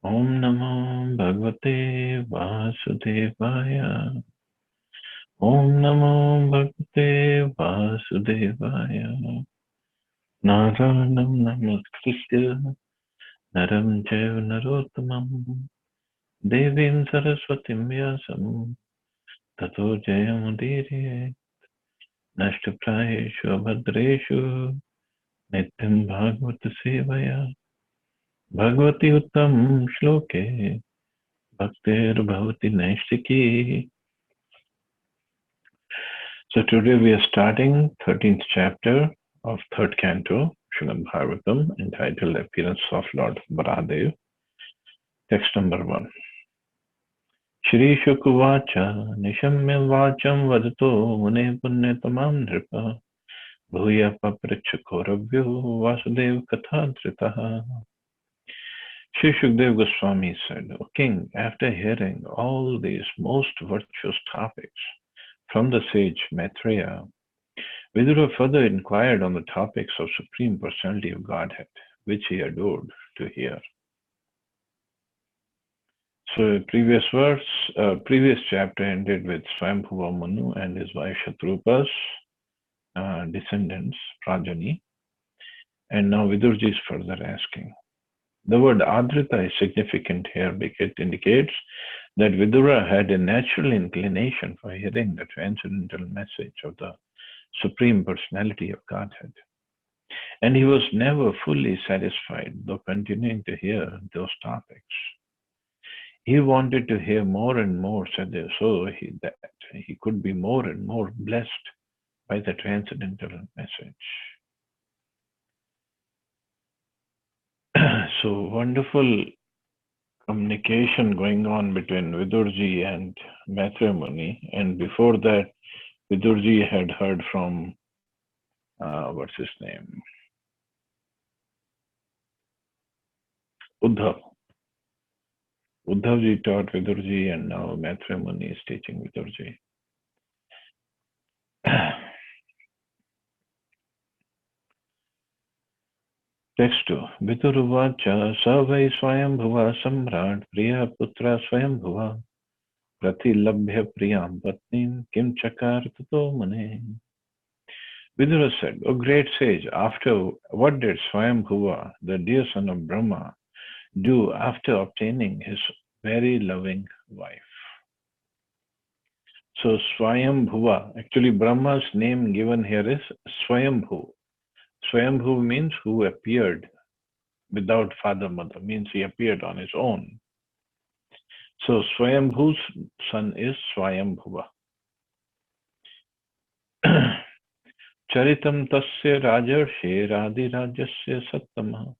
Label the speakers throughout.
Speaker 1: Om Namo Bhagavate Vasudevaya. Om Namo Bhagavate Vasudevaya. Naranam Namaskritya Naram Jaiva Narottamam Devim Saraswatim Vyasam Tato Jayamudire Nashtaprayeshu Abhadreshu Nityam Bhagavata Sevaya Bhagavati Uttam Shloke Bhaktir Bhavati Naistiki. So today we are starting 13th chapter of third canto, Srimad Harwitum, entitled Appearance of Lord Baladev. Text number 1. Shri Shukuvacha Nishamya Vacham Vadato Mune Punyatamam Nripa Bhuya Papricha Kauravyo Vasudev Kathadritaha. Shri Shukdev Goswami said, O King, after hearing all these most virtuous topics from the sage Maitreya, Vidura further inquired on the topics of Supreme Personality of Godhead, which he adored to hear. So, previous chapter ended with Swayamvara Manu and his wife Shatrupa's descendants, progeny, and now Vidurji is further asking. The word Adrita is significant here because it indicates that Vidura had a natural inclination for hearing the transcendental message of the Supreme Personality of Godhead. And he was never fully satisfied, though continuing to hear those topics. He wanted to hear more and more, so that he could be more and more blessed by the transcendental message. So wonderful communication going on between Vidurji and Maitreya Muni, and before that, Vidurji had heard from what's his name? Uddhav. Uddhavji taught Vidurji, and now Maitreya Muni is teaching Vidurji. Text 2. Viduruvacha Savai Swayambhuva Samrat Priya Putra Swayambhuva Pratilabhya Priyam Patnin Kim Chakar Tato Mane. Vidura said, O great sage, after what did Swayambhuva, the dear son of Brahma, do after obtaining his very loving wife? So Swayambhuva, actually Brahma's name given here is Swayambhu. Swayambhu means who appeared without father, mother, means he appeared on his own. So Swayambhu's son is Swayambhuva. Charitam tasya rajarshe radhi rajasya sattama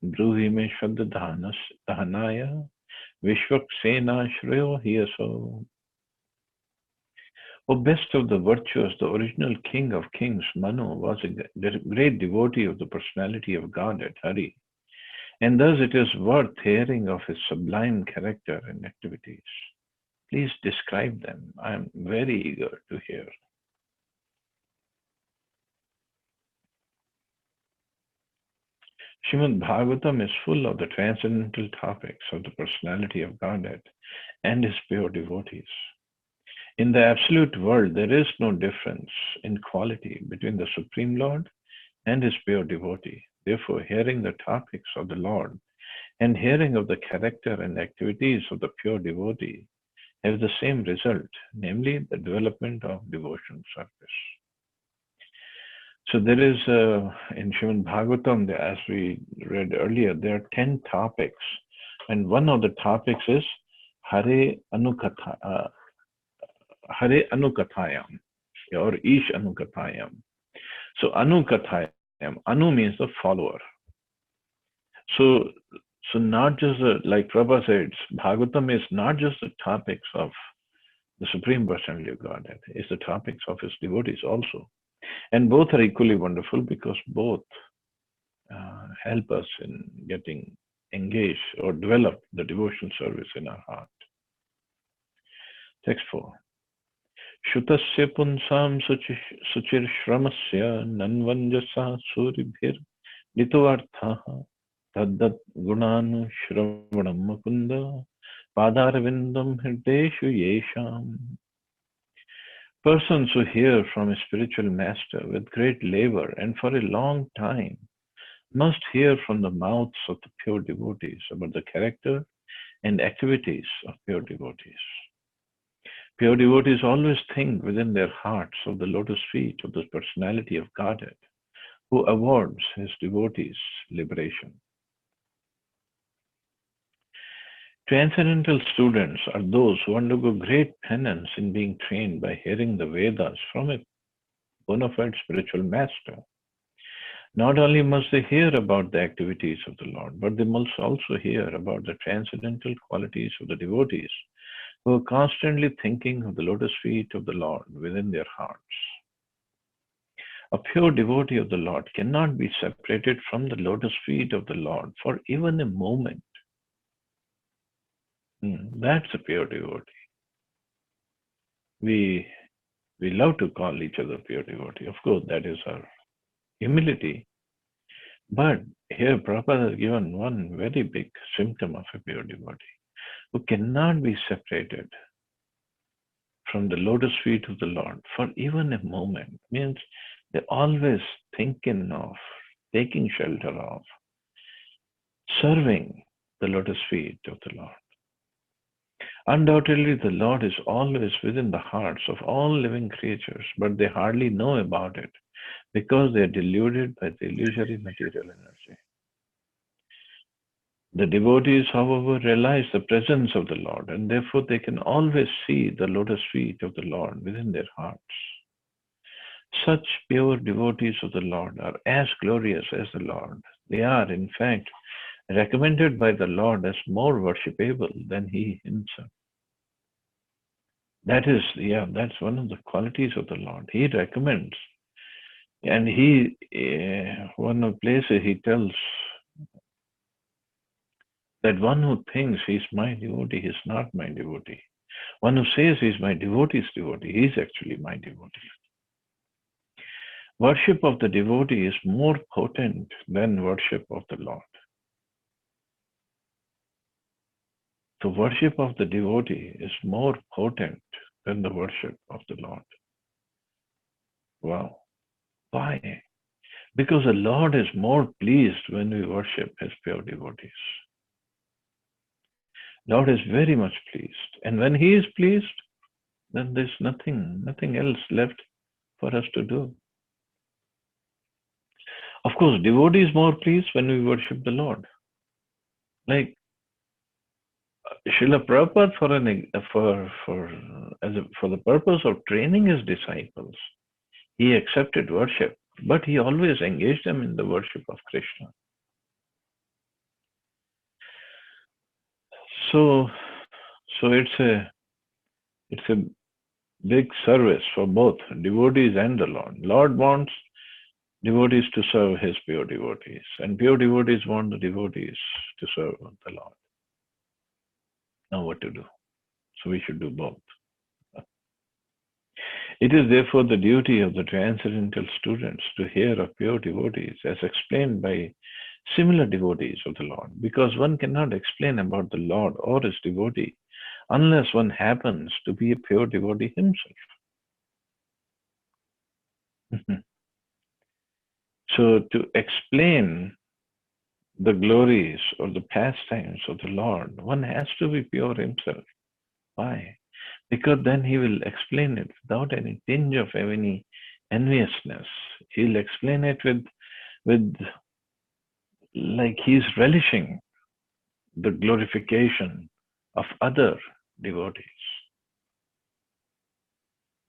Speaker 1: bruhi me shraddha dhanaya vishvaksena shreyo hiyaso. O best of the virtuous, the original king of kings, Manu, was a great devotee of the personality of God at Hari. And thus it is worth hearing of his sublime character and activities. Please describe them. I am very eager to hear. Srimad Bhagavatam is full of the transcendental topics of the personality of Godhead and his pure devotees. In the absolute world, there is no difference in quality between the Supreme Lord and his pure devotee. Therefore, hearing the topics of the Lord and hearing of the character and activities of the pure devotee have the same result, namely the development of devotion service. So there is, in Srimad Bhagavatam, as we read earlier, there are 10 topics. And one of the topics is Hare Anukathayam or Ish Anukathayam. So Anukathayam, Anu means the follower. So not just like Prabhu said, Bhagavatam is not just the topics of the Supreme Personality of Godhead, it's the topics of his devotees also. And both are equally wonderful because both help us in getting engaged or develop the devotion service in our heart. Text 4. Shutasya punsam suchir shramasya nanvanjasa suribhir litovarthaha Taddat gunanu shravanam mukunda padarvindam hirdeshu yesham. Persons who hear from a spiritual master with great labor and for a long time must hear from the mouths of the pure devotees about the character and activities of pure devotees. Pure devotees always think within their hearts of the lotus feet of the personality of Godhead, who awards his devotees liberation. Transcendental students are those who undergo great penance in being trained by hearing the Vedas from a bona fide spiritual master. Not only must they hear about the activities of the Lord, but they must also hear about the transcendental qualities of the devotees who are constantly thinking of the lotus feet of the Lord within their hearts. A pure devotee of the Lord cannot be separated from the lotus feet of the Lord for even a moment. That's a pure devotee. We love to call each other pure devotee. Of course, that is our humility. But here Prabhupada has given one very big symptom of a pure devotee who cannot be separated from the lotus feet of the Lord for even a moment. Means they're always thinking of, taking shelter of, serving the lotus feet of the Lord. Undoubtedly, the Lord is always within the hearts of all living creatures, but they hardly know about it because they are deluded by the illusory material energy. The devotees, however, realize the presence of the Lord, and therefore they can always see the lotus feet of the Lord within their hearts. Such pure devotees of the Lord are as glorious as the Lord. They are, in fact, recommended by the Lord as more worshipable than He Himself. That's one of the qualities of the Lord. He recommends. And one of the places He tells that one who thinks he's my devotee is not my devotee. One who says he's my devotee's devotee, he's actually my devotee. Worship of the devotee is more potent than worship of the Lord. The worship of the devotee is more potent than the worship of the Lord. Wow. Why? Because the Lord is more pleased when we worship His pure devotees. Lord is very much pleased. And when He is pleased, then there's nothing else left for us to do. Of course, devotee is more pleased when we worship the Lord. Like Srila Prabhupada for the purpose of training his disciples, he accepted worship, but he always engaged them in the worship of Krishna. So it's a big service for both devotees and the Lord. Lord wants devotees to serve His pure devotees, and pure devotees want the devotees to serve the Lord. Now what to do? So we should do both. It is therefore the duty of the transcendental students to hear of pure devotees as explained by similar devotees of the Lord, because one cannot explain about the Lord or his devotee unless one happens to be a pure devotee himself. So to explain the glories or the pastimes of the Lord, one has to be pure himself. Why? Because then he will explain it without any tinge of any enviousness. He'll explain it with like he's relishing the glorification of other devotees.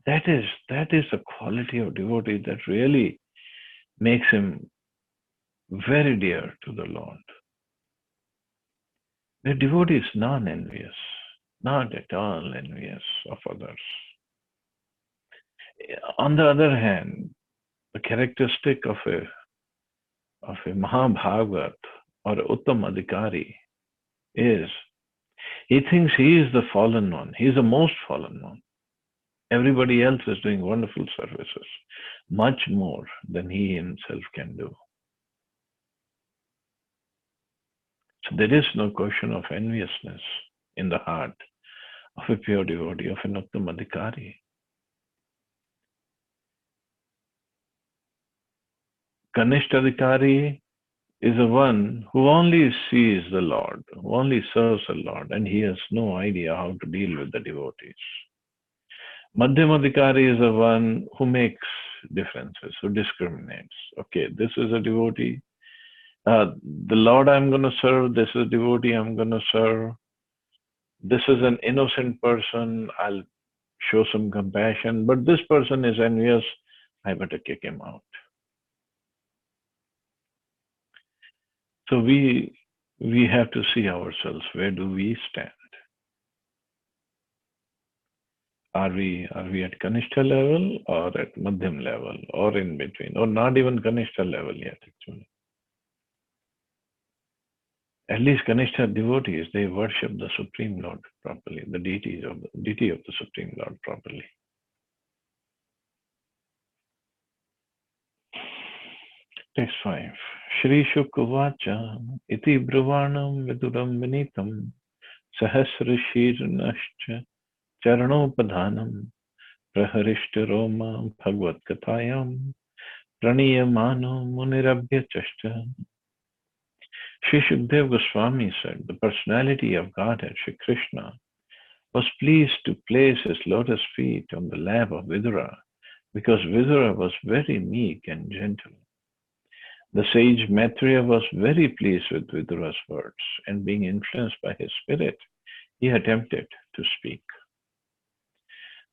Speaker 1: That is a quality of devotee that really makes him very dear to the Lord. The devotee is non-envious, not at all envious of others. On the other hand, the characteristic of a Mahabhagat or Uttam Adhikari is he thinks he is the fallen one. He is the most fallen one. Everybody else is doing wonderful services, much more than he himself can do. So there is no question of enviousness in the heart of a pure devotee, of an Uttam Adhikari. Kanishta Adhikari is the one who only sees the Lord, who only serves the Lord, and he has no idea how to deal with the devotees. Madhyam Adhikari is the one who makes differences, who discriminates. Okay, this is a devotee. The Lord I'm going to serve, this is a devotee I'm going to serve. This is an innocent person, I'll show some compassion, but this person is envious, I better kick him out. So we have to see ourselves, where do we stand? Are we at Kanishta level or at Madhyam level or in between, or not even Kanishta level yet actually? At least Kanishta devotees, they worship the Supreme Lord properly, the deity of the Supreme Lord properly. Text 5. Shri Shukavacha iti brahvanam viduram vinitam Sahasra shirnascha charanopadhanam praharishta roma bhagavad kathayam praniyamano munirabhya chashta. Sri Shukdev Goswami said, the personality of Godhead, Sri Krishna, was pleased to place his lotus feet on the lap of Vidura because Vidura was very meek and gentle. The sage Maitreya was very pleased with Vidura's words, and being influenced by his spirit, he attempted to speak.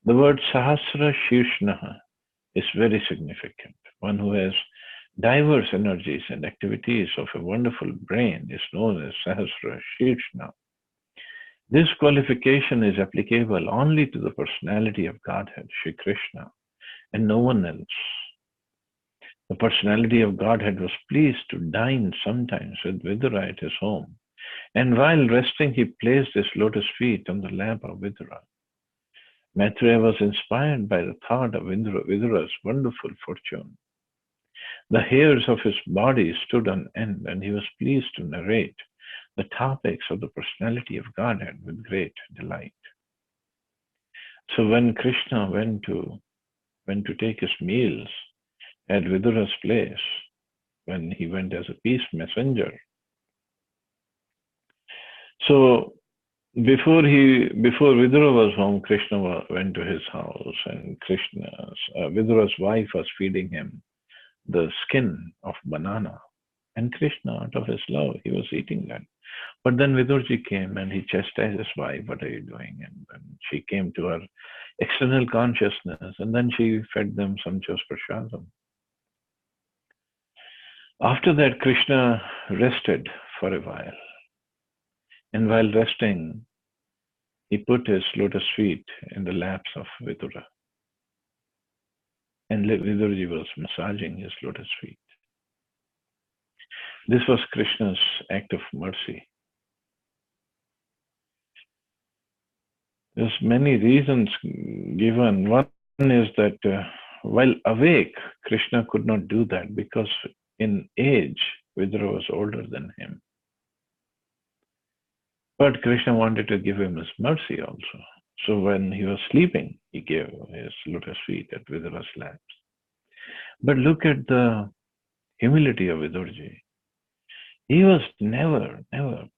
Speaker 1: The word Sahasra Shirshnaha is very significant. One who has diverse energies and activities of a wonderful brain is known as Sahasra Shirshna. This qualification is applicable only to the personality of Godhead, Shri Krishna, and no one else. The personality of Godhead was pleased to dine sometimes with Vidura at his home, and while resting, he placed his lotus feet on the lap of Vidura. Maitreya was inspired by the thought of Vidura's wonderful fortune. The hairs of his body stood on end, and he was pleased to narrate the topics of the personality of Godhead with great delight. So when Krishna went to take his meals at Vidura's place, when he went as a peace messenger, so before Vidura was home, Krishna went to his house, and Vidura's wife was feeding him the skin of banana, and Krishna, out of his love, he was eating that. But then Vidurji came and he chastised his wife, what are you doing? And she came to her external consciousness, and then she fed them sumptuous prasadam. After that, Krishna rested for a while. And while resting, he put his lotus feet in the laps of Vidura. And Vidurji was massaging his lotus feet. This was Krishna's act of mercy. There's many reasons given. One is that while awake, Krishna could not do that because in age, Vidura was older than him. But Krishna wanted to give him his mercy also. So when he was sleeping, he gave his lotus feet at Vidura's laps. But look at the humility of Vidurji. He was never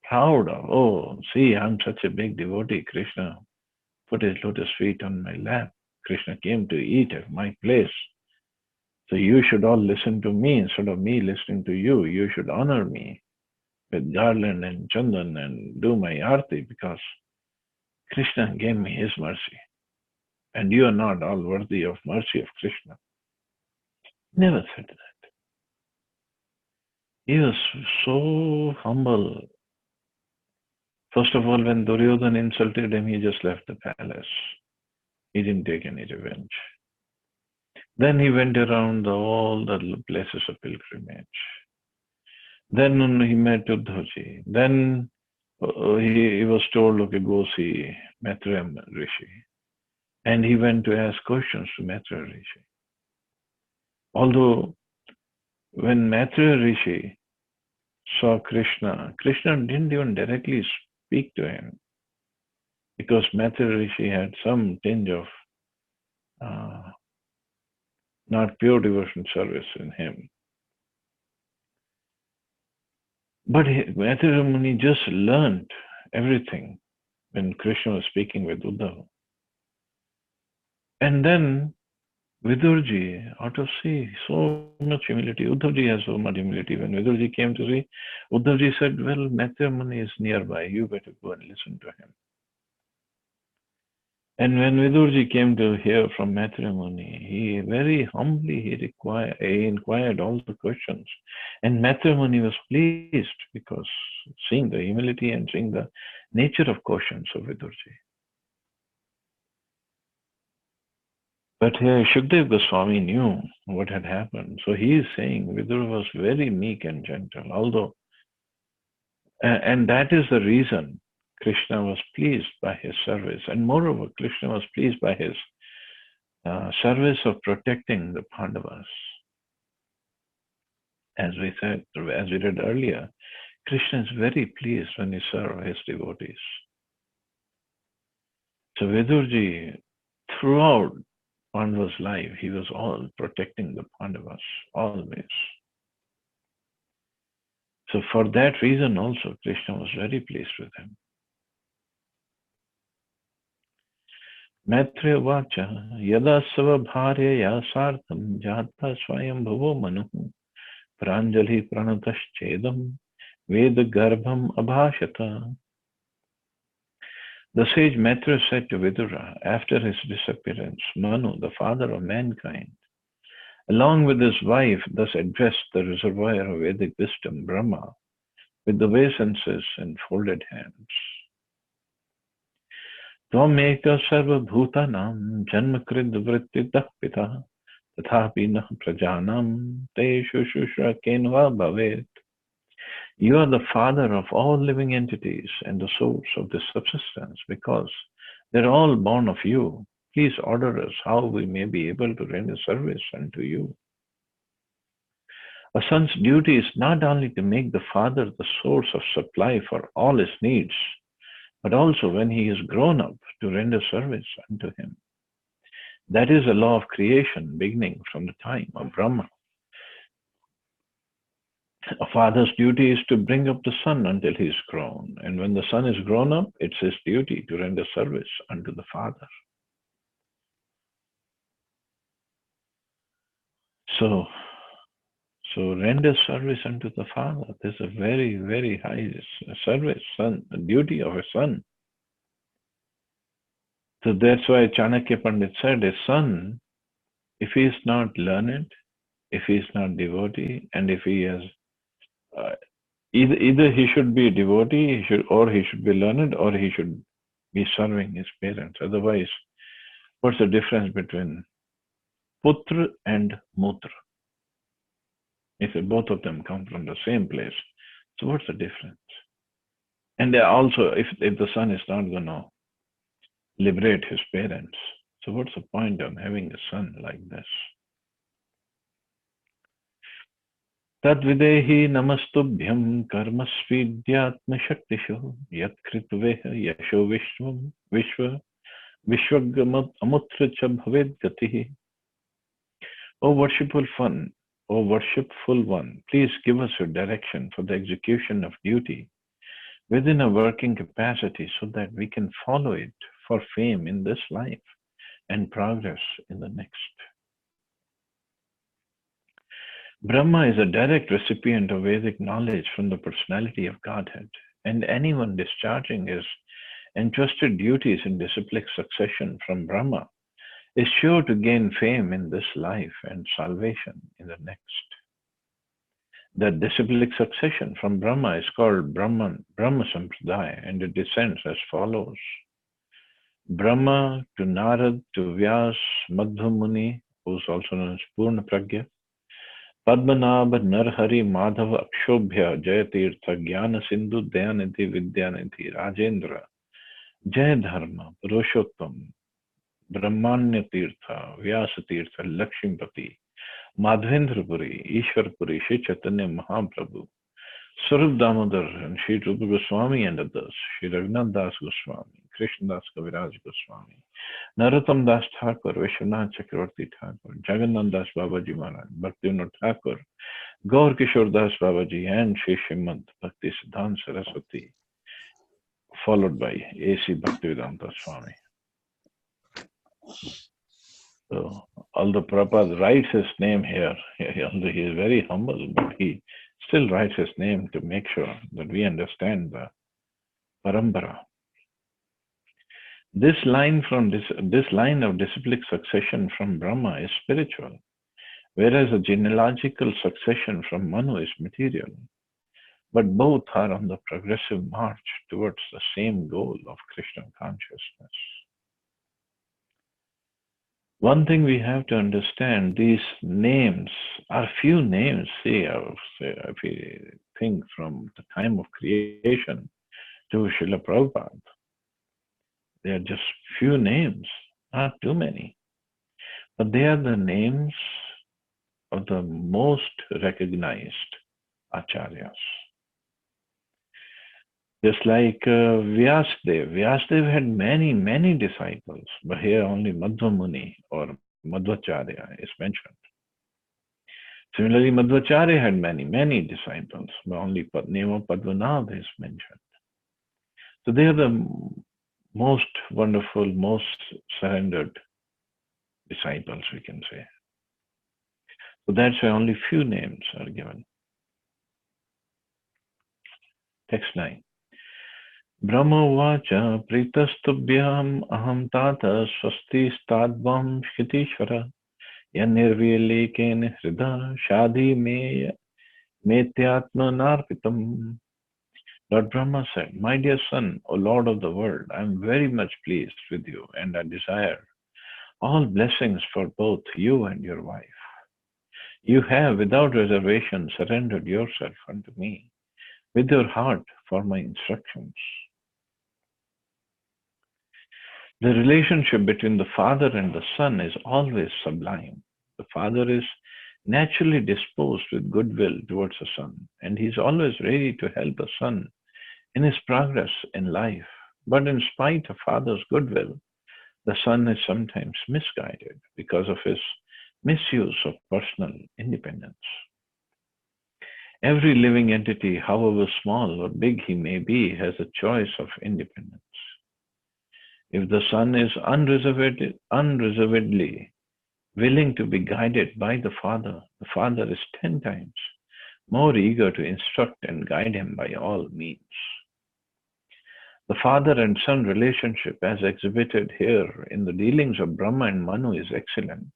Speaker 1: proud of, oh, see, I'm such a big devotee. Krishna put his lotus feet on my lap. Krishna came to eat at my place. So you should all listen to me instead of me listening to you. You should honor me with garland and chandan and do my arti because Krishna gave me his mercy. And you are not all worthy of mercy of Krishna. Never said that. He was so humble. First of all, when Duryodhana insulted him, he just left the palace. He didn't take any revenge. Then he went around all the places of pilgrimage. Then he met Uddhavji. Then he was told, okay, go see Maitreya Rishi. And he went to ask questions to Maitreya Rishi. Although when Maitreya Rishi saw Krishna. Krishna didn't even directly speak to him because Maitreya Rishi had some tinge of uh, not pure devotion service in him. But Maitreya Muni just learned everything when Krishna was speaking with Uddhava. And then Vidurji, out of so much humility, Uddhavji has so much humility. When Vidurji came to see, Uddhavji said, well, Maitreya Muni is nearby, you better go and listen to him. And when Vidurji came to hear from Maitreya Muni, he very humbly he inquired all the questions. And Maitreya Muni was pleased because seeing the humility and seeing the nature of questions of Vidurji. But Shukdev Goswami knew what had happened. So he is saying Vidur was very meek and gentle, although, and that is the reason Krishna was pleased by his service. And moreover, Krishna was pleased by his service of protecting the Pandavas. As we said, as we read earlier, Krishna is very pleased when he serves his devotees. So Vidurji, throughout Pandava's life, he was all protecting the Pandavas, always. So for that reason also, Krishna was very pleased with him. Maitreya Vacha, Yada Sava Bharyaya Sartham Jata Swayamvara Manuhu Pranjali Pranataschedam Veda Garbham Abhashata. The sage Maitreya said to Vidura after his disappearance, Manu, the father of mankind, along with his wife, thus addressed the reservoir of Vedic wisdom, Brahma, with the obeisances and folded hands. Tvameka sarvabhutanam janmakrid vrittitah pitah tathapi nah prajanam te shushra kenva bhavet. You are the father of all living entities and the source of this subsistence because they're all born of you. Please order us how we may be able to render service unto you. A son's duty is not only to make the father the source of supply for all his needs, but also when he is grown up to render service unto him. That is a law of creation beginning from the time of Brahma. A father's duty is to bring up the son until he is grown. And when the son is grown up, it's his duty to render service unto the father. So render service unto the father. This is a very, very high service, son, the duty of a son. So that's why Chanakya Pandit said, a son, if he is not learned, if he is not devotee, and if he has either he should be a devotee, he should be learned, or he should be serving his parents. Otherwise, what's the difference between putra and mutra? If both of them come from the same place, so what's the difference? And also, if the son is not going to liberate his parents, so what's the point of having a son like this? Tadvidehi namastubhyam karmasvidyatma shaktishu yat kritveha yasho vishwagam amutra cha bhaved gatihi. O worshipful one, please give us your direction for the execution of duty within a working capacity so that we can follow it for fame in this life and progress in the next. Brahma is a direct recipient of Vedic knowledge from the personality of Godhead, and anyone discharging his entrusted duties in disciplic succession from Brahma is sure to gain fame in this life and salvation in the next. The disciplic succession from Brahma is called Brahma Sampradaya, and it descends as follows. Brahma to Narad to Vyas Madhva Muni, who is also known as Purna Pragya, Padmanabha Narhari Madhava Akshobhya Jayatirtha Jnana Sindhu Dayanidhi Vidyanidhi Rajendra Jaya Dharma Purushottam Brahmanya Tirtha Vyasa Tirtha Lakshmipati Madhvendrapuri Ishwarpuri Shri Chaitanya Mahaprabhu Swarup Damodar and Sri Rupa Goswami and others, Sri Raghunath Das Goswami, Krishna Das Kaviraj Goswami, Narottam Das Thakur, Vishwanath Chakravarti Thakur, Jagannath Das Babaji Maharaj, Bhaktivinoda Thakur, Gaur Kishore Das Babaji, and Sri Srimad Bhakti Siddhanta Saraswati, followed by A.C. Bhaktivedanta Swami. So, although Prabhupada writes his name here, he is very humble, but he still writes his name to make sure that we understand the parampara. This line of disciplic succession from Brahma is spiritual, whereas a genealogical succession from Manu is material. But both are on the progressive march towards the same goal of Krishna consciousness. One thing we have to understand, these names are few names. See, if we think from the time of creation to Srila Prabhupada, they are just few names, not too many. But they are the names of the most recognized acharyas. Just like Vyasdev. Vyasdev had many disciples, but here only Madhva Muni or Madhvacharya is mentioned. Similarly, Madhvacharya had many disciples, but only name of Padmanabh is mentioned. So they are the most wonderful, most surrendered disciples, we can say. So that's why only few names are given. Text 9. Brahma vacha pritastubhyam aham tata swasti stadvam shitishvara yanirvyaleken hrida shadi me metyatma narpitam. Lord Brahma said, "My dear son, O Lord of the world, I am very much pleased with you and I desire all blessings for both you and your wife. You have without reservation surrendered yourself unto me with your heart for my instructions." The relationship between the father and the son is always sublime. The father is naturally disposed with goodwill towards the son, and he is always ready to help the son in his progress in life. But in spite of father's goodwill, the son is sometimes misguided because of his misuse of personal independence. Every living entity, however small or big he may be, has a choice of independence. If the son is unreservedly willing to be guided by the father is 10 times more eager to instruct and guide him by all means. The father and son relationship, as exhibited here in the dealings of Brahma and Manu, is excellent.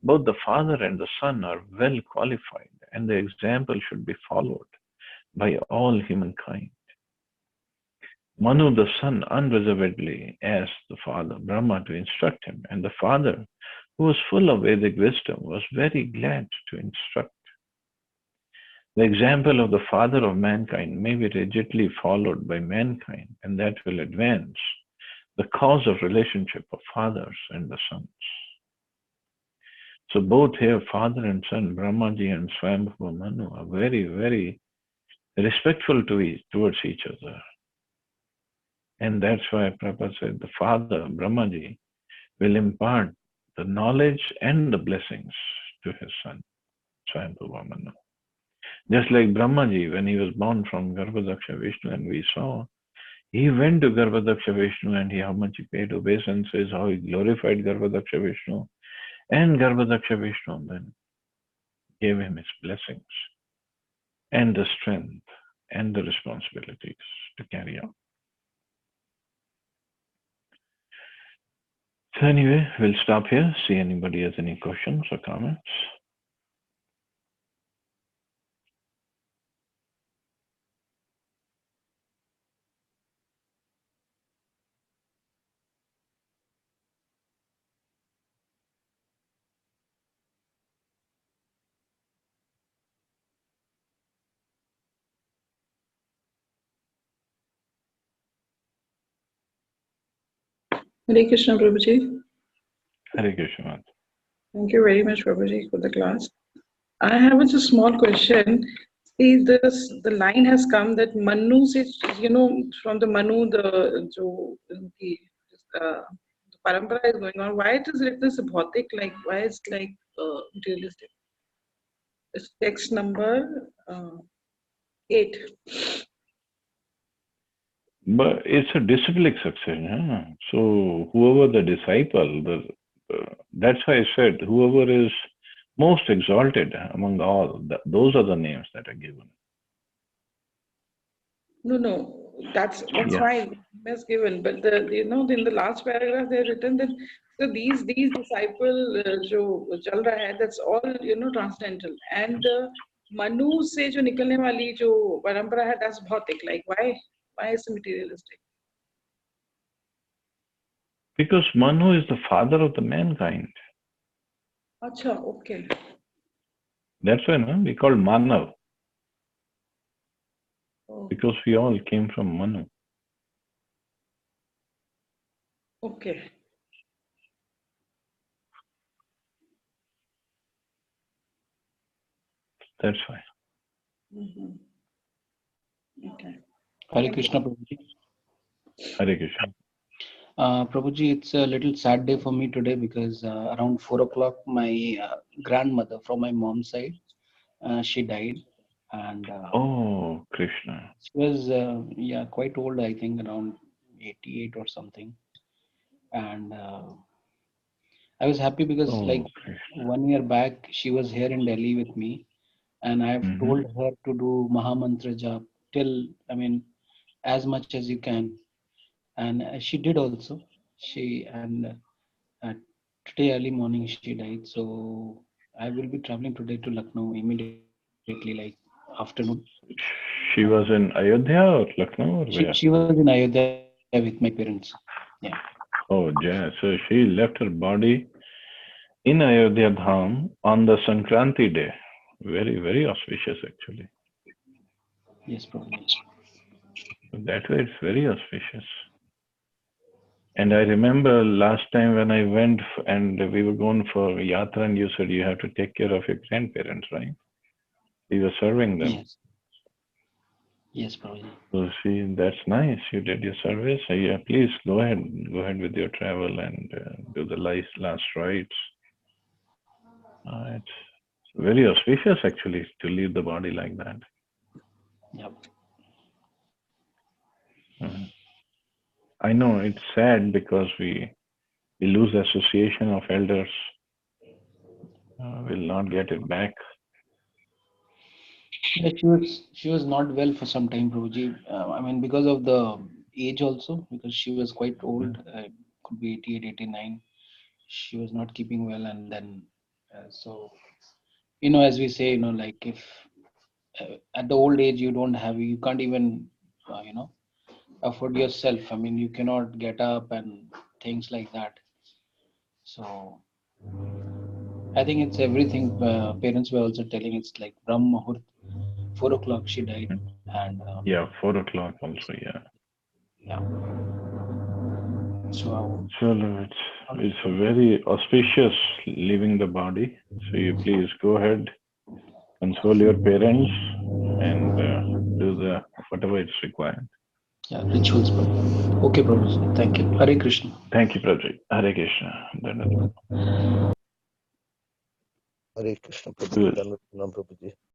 Speaker 1: Both the father and the son are well qualified, and the example should be followed by all humankind. Manu, the son, unreservedly asked the father, Brahma, to instruct him, and the father, who was full of Vedic wisdom, was very glad to instruct. The example of the father of mankind may be rigidly followed by mankind, and that will advance the cause of relationship of fathers and the sons. So both here, father and son, Brahmaji and Swayamvara Manu, are very respectful towards each other. And that's why Prabhupada said the father, Brahmaji, will impart the knowledge and the blessings to his son, Swayamvara Manu. Just like Brahmaji, when he was born from Garbhadaksha Vishnu, and we saw, he went to Garbhadaksha Vishnu and how much he paid obeisances, how he glorified Garbhadaksha Vishnu, and Garbhadaksha Vishnu then gave him his blessings and the strength and the responsibilities to carry out. So anyway, we'll stop here, see anybody has any questions or comments.
Speaker 2: Hare Krishna, Prabhuji.
Speaker 1: Hare Krishna.
Speaker 2: Thank you very much, Prabhuji, for the class. I have a just small question. See, the line has come that Manu se, from the Manu, the parampara is going on. Why it is written as bhautik? Like, why it's like materialistic? It's text number 8.
Speaker 1: But it's a disciplic succession. Huh? So whoever the disciple, that's why I said whoever is most exalted among all, those are the names that are given.
Speaker 2: No, that's
Speaker 1: Yeah.
Speaker 2: fine. That's given, but in the last paragraph they've written that so these disciple जो चल रहा है, that's all transcendental, and Manu से जो निकलने वाली जो परंपरा है, that's भौतिक. Like why is it materialistic?
Speaker 1: Because Manu is the father of the mankind.
Speaker 2: अच्छा, okay.
Speaker 1: That's why we call Manav.
Speaker 2: Oh,
Speaker 1: Because we all came from Manu.
Speaker 2: okay.
Speaker 1: That's why.
Speaker 2: Mm-hmm. Okay.
Speaker 3: Hare Krishna, Prabhuji.
Speaker 1: Hare Krishna.
Speaker 3: Prabhuji, it's a little sad day for me today because around 4 o'clock, my grandmother from my mom's side, she died. And
Speaker 1: Oh, Krishna.
Speaker 3: she was, quite old, I think around 88 or something. And I was happy because
Speaker 1: Oh, Krishna.
Speaker 3: 1 year back, she was here in Delhi with me. And I've told her to do Mahamantra Jap till, as much as you can. And she did also. Uh, Today early morning she died, so I will be traveling today to Lucknow immediately, like afternoon.
Speaker 1: She was in Ayodhya or Lucknow or where?
Speaker 3: She was in Ayodhya with my parents. Yeah.
Speaker 1: Oh, yeah. So she left her body in Ayodhya Dham on the Sankranti day. Very, very auspicious actually.
Speaker 3: Yes, Prabhuji.
Speaker 1: That way it's very auspicious. And I remember last time when I went and we were going for yatra and you said you have to take care of your grandparents, right? You were serving them.
Speaker 3: Yes. Yes, Prabhuji.
Speaker 1: So see, that's nice. You did your service. Yeah, please go ahead. Go ahead with your travel and do the last rites. It's very auspicious actually to leave the body like that.
Speaker 3: Yep.
Speaker 1: I know it's sad because we lose association of elders. We'll not get it back.
Speaker 3: Yeah, she was not well for some time, Prabhuji. Because of the age also, because she was quite old, could be 88, 89. She was not keeping well, and then so as we say, like if at the old age you can't even afford yourself. You cannot get up and things like that. So I think it's everything. Parents were also telling it's like Brahm Muhurt, 4 o'clock she died, and
Speaker 1: Yeah, 4 o'clock also. Yeah.
Speaker 3: yeah. So
Speaker 1: It's very auspicious leaving the body. So you please go ahead, console your parents, and do the whatever is required.
Speaker 3: yeah, rituals, Prabhu. Okay, Prabhu. Thank you. Hare Krishna.
Speaker 1: Thank you, Prabhu. Hare Krishna.
Speaker 4: Hare Krishna, Prabhuji. Prabhuji.